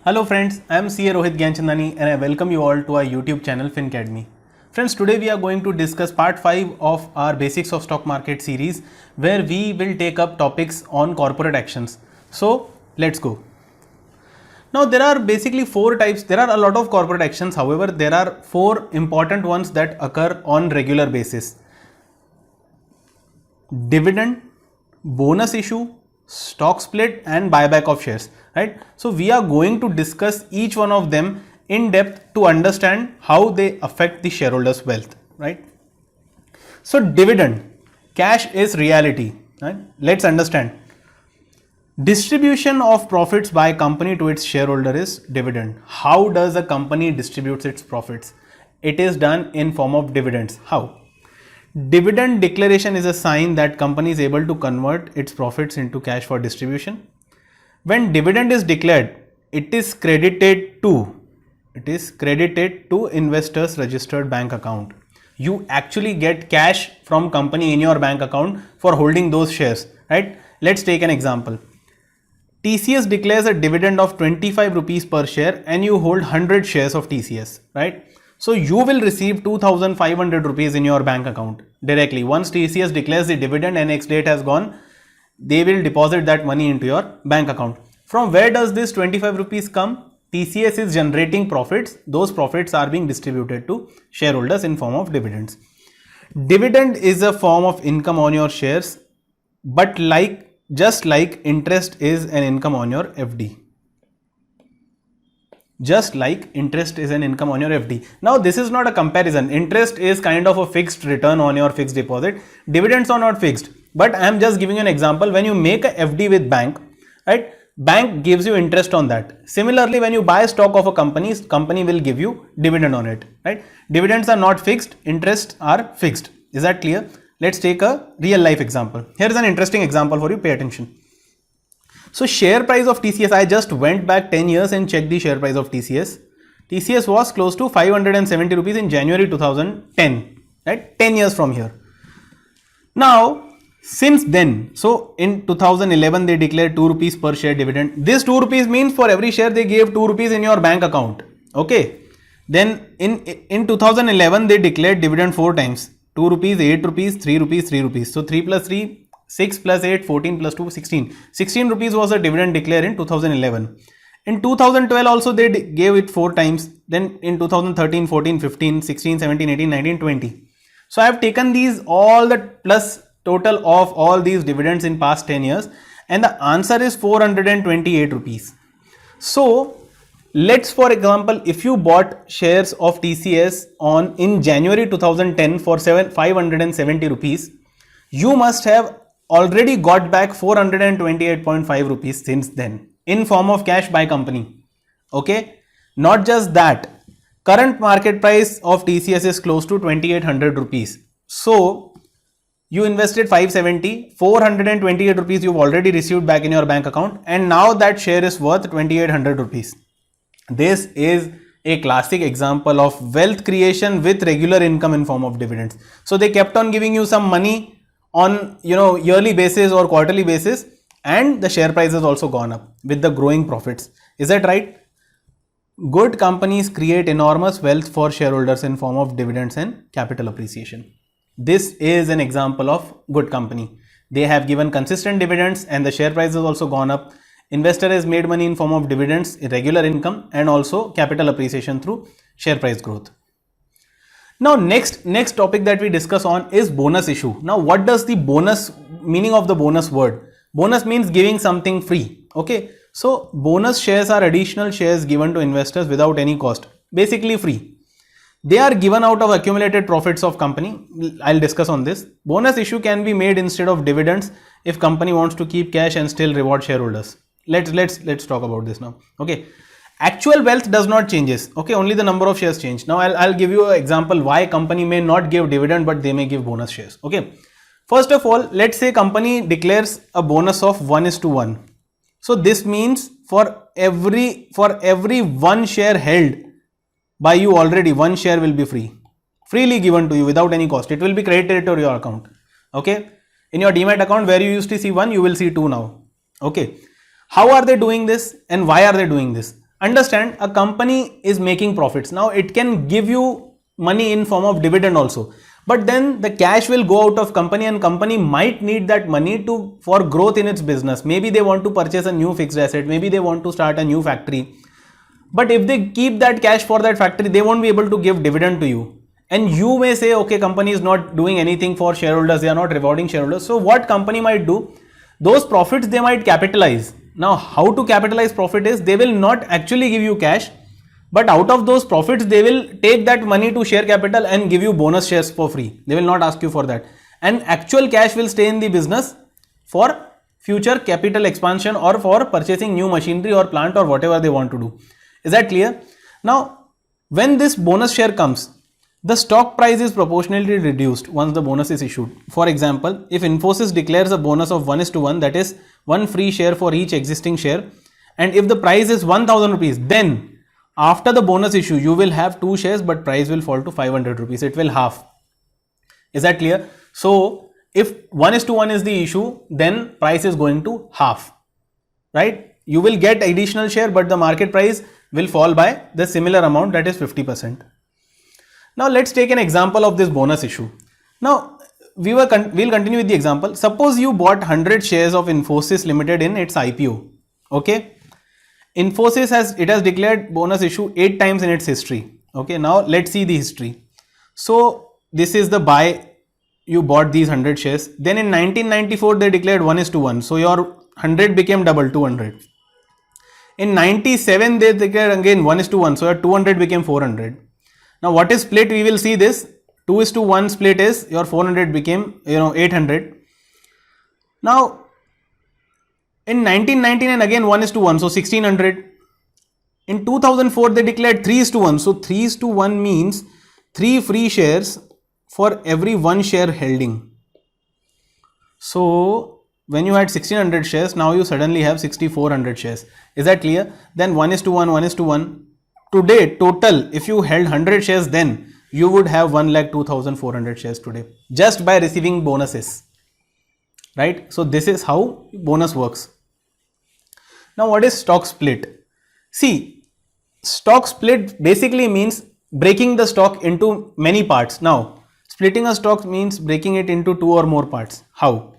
Hello friends, I am CA Rohit Gyanchandani and I welcome you all to our YouTube channel FinAcademy. Friends, today we are going to discuss part 5 of our Basics of Stock Market series where we will take up topics on corporate actions. So let's go. Now there are basically 4 types. There are a lot of corporate actions. However, there are 4 important ones that occur on regular basis. Dividend, bonus issue, stock split and buyback of shares, right? So we are going to discuss each one of them in depth to understand how they affect the shareholders' wealth, right? So dividend, cash is reality, right? Let's understand. Distribution of profits by a company to its shareholder is dividend. How does a company distributes its profits? It is done in form of dividends. How? Dividend declaration is a sign that company is able to convert its profits into cash for distribution. When dividend is declared, it is credited to investors' registered bank account. You actually get cash from company in your bank account for holding those shares, right? Let's take an example. TCS declares a dividend of 25 rupees per share and you hold 100 shares of TCS, right? So you will receive 2500 rupees in your bank account directly. Once TCS declares the dividend and next date has gone, they will deposit that money into your bank account. From where does this 25 rupees come? TCS is generating profits. Those profits are being distributed to shareholders in form of dividends. Dividend is a form of income on your shares, but just like interest is an income on your FD. Just like interest is an income on your FD. Now this is not a comparison. Interest is kind of a fixed return on your fixed deposit. Dividends are not fixed. But I am just giving you an example. When you make a FD with bank, right? Bank gives you interest on that. Similarly, when you buy stock of a company will give you dividend on it, right? Dividends are not fixed. Interests are fixed. Is that clear? Let's take a real life example. Here is an interesting example for you. Pay attention. So share price of TCS, I just went back 10 years and checked the share price of TCS. TCS was close to 570 rupees in January 2010, right? 10 years from here. Now, since then, so in 2011, they declared 2 rupees per share dividend. This 2 rupees means for every share, they gave 2 rupees in your bank account. Okay. Then in 2011, they declared dividend 4 times. 2 rupees, 8 rupees, 3 rupees, 3 rupees. So 3 plus 3, 6 plus 8, 14 plus 2, 16. 16 rupees was a dividend declared in 2011. In 2012 also they gave it 4 times. Then in 2013, 14, 15, 16, 17, 18, 19, 20. So I have taken these all the plus total of all these dividends in past 10 years and the answer is 428 rupees. So let's, for example, if you bought shares of TCS in January 2010 for 570 rupees, you must have already got back 428.5 rupees since then in form of cash by company. Okay. Not just that, current market price of TCS is close to 2800 rupees. So you invested 570, 428 rupees you've already received back in your bank account and now that share is worth 2800 rupees. This is a classic example of wealth creation with regular income in form of dividends. So they kept on giving you some money on yearly basis or quarterly basis and the share price has also gone up with the growing profits. Is that right? Good companies create enormous wealth for shareholders in form of dividends and capital appreciation. This is an example of good company. They have given consistent dividends and the share price has also gone up. Investor has made money in form of dividends, regular income and also capital appreciation through share price growth. Now next topic that we discuss on is bonus issue. Now what does the meaning of the bonus word? Bonus means giving something free. Okay. So bonus shares are additional shares given to investors without any cost. Basically free. They are given out of accumulated profits of company. I'll discuss on this. Bonus issue can be made instead of dividends if company wants to keep cash and still reward shareholders. Let's talk about this now. Okay. Actual wealth does not changes. Okay, only the number of shares change. Now I'll give you an example why company may not give dividend but they may give bonus shares. Okay. First of all, let's say company declares a bonus of 1:1. So this means for every 1 share held by you already, 1 share will be freely given to you without any cost. It will be credited to your account. Okay. In your Demat account where you used to see 1, you will see 2 now. Okay. How are they doing this and why are they doing this? Understand, a company is making profits. Now it can give you money in form of dividend also, but then the cash will go out of company and company might need that money to for growth in its business. Maybe they want to purchase a new fixed asset, maybe they want to start a new factory. But if they keep that cash for that factory, they won't be able to give dividend to you. And you may say, okay, company is not doing anything for shareholders, they are not rewarding shareholders. So what company might do? Those profits they might capitalize. Now, how to capitalize profit is they will not actually give you cash, but out of those profits, they will take that money to share capital and give you bonus shares for free. They will not ask you for that. And actual cash will stay in the business for future capital expansion or for purchasing new machinery or plant or whatever they want to do. Is that clear? Now, when this bonus share comes, the stock price is proportionally reduced once the bonus is issued. For example, if Infosys declares a bonus of 1:1, that is one free share for each existing share, and if the price is 1000 rupees, then after the bonus issue, you will have 2 shares, but price will fall to 500 rupees. It will half. Is that clear? So, if 1:1 is the issue, then price is going to half, right? You will get additional share, but the market price will fall by the similar amount, that is 50%. Now let's take an example of this bonus issue. Now we'll continue with the example. Suppose you bought 100 shares of Infosys Limited in its IPO. Okay. Infosys has declared bonus issue 8 times in its history. Okay. Now let's see the history. So this is the buy. You bought these 100 shares. Then in 1994 they declared 1:1. So your 100 became double, 200. In 97 they declared again 1:1. So your 200 became 400. Now what is split? We will see this. 2:1 split is your 400 became 800. Now in 1999 again 1:1, so 1600. In 2004 they declared 3:1, so 3:1 means 3 free shares for every 1 share holding. So when you had 1600 shares, now you suddenly have 6400 shares. Is that clear? Then 1:1, 1:1. Today, total, if you held 100 shares, then you would have 1,02,400 shares today just by receiving bonuses, right? So this is how bonus works. Now, what is stock split? See, stock split basically means breaking the stock into many parts. Now, splitting a stock means breaking it into 2 or more parts. How?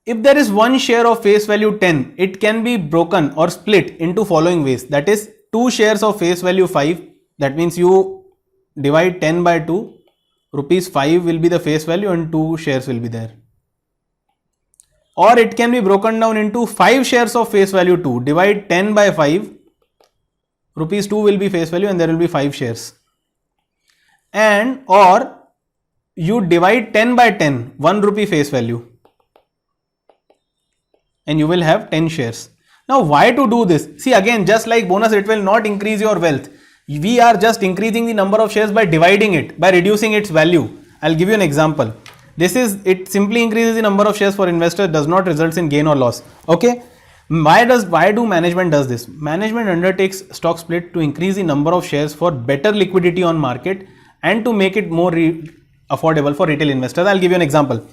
If there is one share of face value 10, it can be broken or split into following ways. That is, 2 shares of face value 5, that means you divide 10 by 2, rupees 5 will be the face value and 2 shares will be there. Or it can be broken down into 5 shares of face value 2, divide 10 by 5, rupees 2 will be face value and there will be 5 shares. And or you divide 10 by 10, 1 rupee face value, and you will have 10 shares. Now, why to do this? See, again, just like bonus, it will not increase your wealth. We are just increasing the number of shares by dividing it, by reducing its value. I'll give you an example. It simply increases the number of shares for investor, does not result in gain or loss. Okay. Why do management does this? Management undertakes stock split to increase the number of shares for better liquidity on market and to make it more affordable for retail investors. I'll give you an example.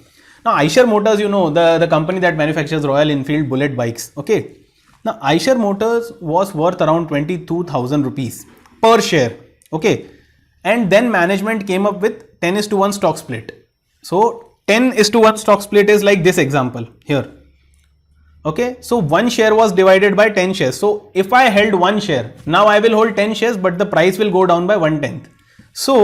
Now, Eicher Motors, the company that manufactures Royal Enfield bullet bikes. Okay. Now, Eicher Motors was worth around 22,000 rupees per share. Okay. And then management came up with 10:1 stock split. So 10:1 stock split is like this example here. Okay. So 1 share was divided by 10 shares. So if I held 1 share, now I will hold 10 shares, but the price will go down by 1/10. So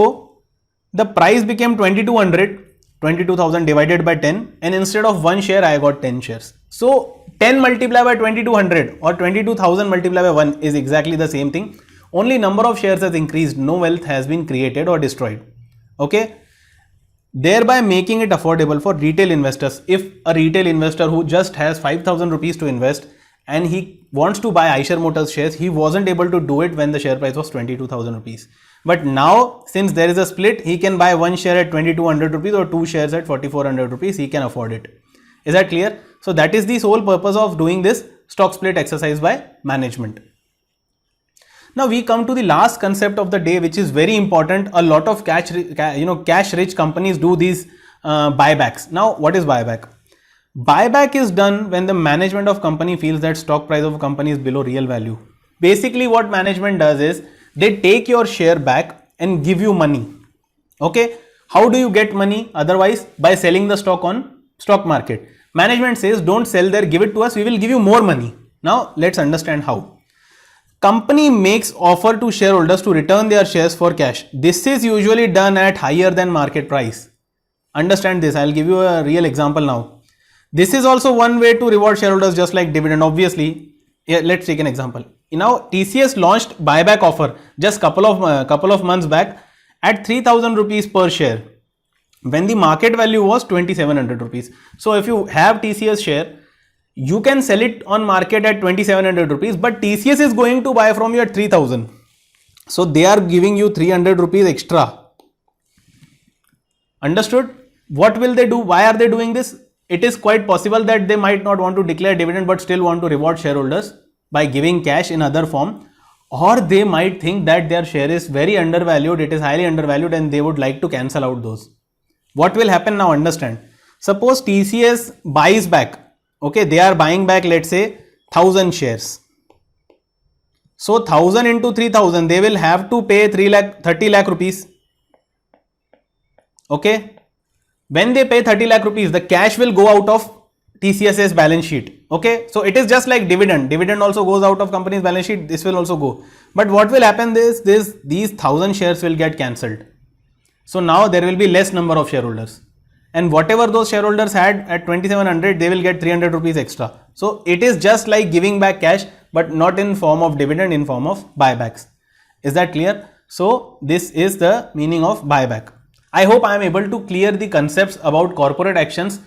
the price became 22,000 divided by 10, and instead of 1 share, I got 10 shares. So 10 multiplied by 2200 or 22,000 multiplied by 1 is exactly the same thing. Only number of shares has increased, no wealth has been created or destroyed. Okay. Thereby making it affordable for retail investors. If a retail investor who just has 5,000 rupees to invest and he wants to buy Eicher Motors shares, he wasn't able to do it when the share price was 22,000 rupees. But now, since there is a split, he can buy 1 share at 2,200 rupees or 2 shares at 4,400 rupees. He can afford it. Is that clear? So that is the sole purpose of doing this stock split exercise by management. Now we come to the last concept of the day, which is very important. A lot of cash rich companies do these buybacks. Now, what is buyback? Buyback is done when the management of company feels that stock price of a company is below real value. Basically what management does is they take your share back and give you money. Okay, how do you get money otherwise? By selling the stock on stock market. Management says don't sell there, give it to us, we will give you more money. Now let's understand how. Company makes offer to shareholders to return their shares for cash. This is usually done at higher than market price. Understand this. I'll give you a real example now. This is also one way to reward shareholders, just like dividend. Obviously, let's take an example. Now TCS launched buyback offer just couple of months back at 3,000 rupees per share when the market value was 2,700 rupees. So if you have TCS share, you can sell it on market at 2,700 rupees, but TCS is going to buy from you at 3,000. So they are giving you 300 rupees extra. Understood? What will they do? Why are they doing this? It is quite possible that they might not want to declare dividend but still want to reward shareholders by giving cash in other form, or they might think that their share is very undervalued, it is highly undervalued, and they would like to cancel out those. What will happen now? Understand. Suppose TCS buys back. Okay, they are buying back, let's say 1,000 shares. So 1,000 into 3,000, they will have to pay 30 lakh rupees. Okay. When they pay 30 lakh rupees, the cash will go out of TCS's balance sheet. Okay. So it is just like dividend. Dividend also goes out of company's balance sheet. This will also go. But what will happen is these 1,000 shares will get cancelled. So now there will be less number of shareholders. And whatever those shareholders had at 2,700, they will get 300 rupees extra. So it is just like giving back cash, but not in form of dividend, in form of buybacks. Is that clear? So this is the meaning of buyback. I hope I am able to clear the concepts about corporate actions.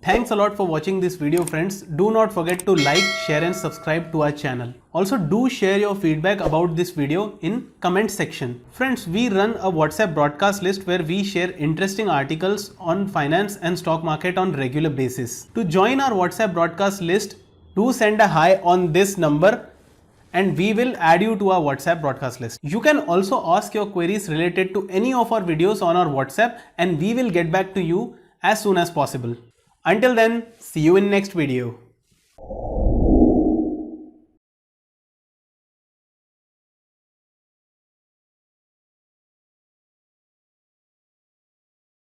Thanks a lot for watching this video, friends. Do not forget to like, share and subscribe to our channel. Also do share your feedback about this video in comment section. Friends, we run a WhatsApp broadcast list where we share interesting articles on finance and stock market on regular basis. To join our WhatsApp broadcast list, do send a hi on this number and we will add you to our WhatsApp broadcast list. You can also ask your queries related to any of our videos on our WhatsApp and we will get back to you as soon as possible. Until then, see you in next video.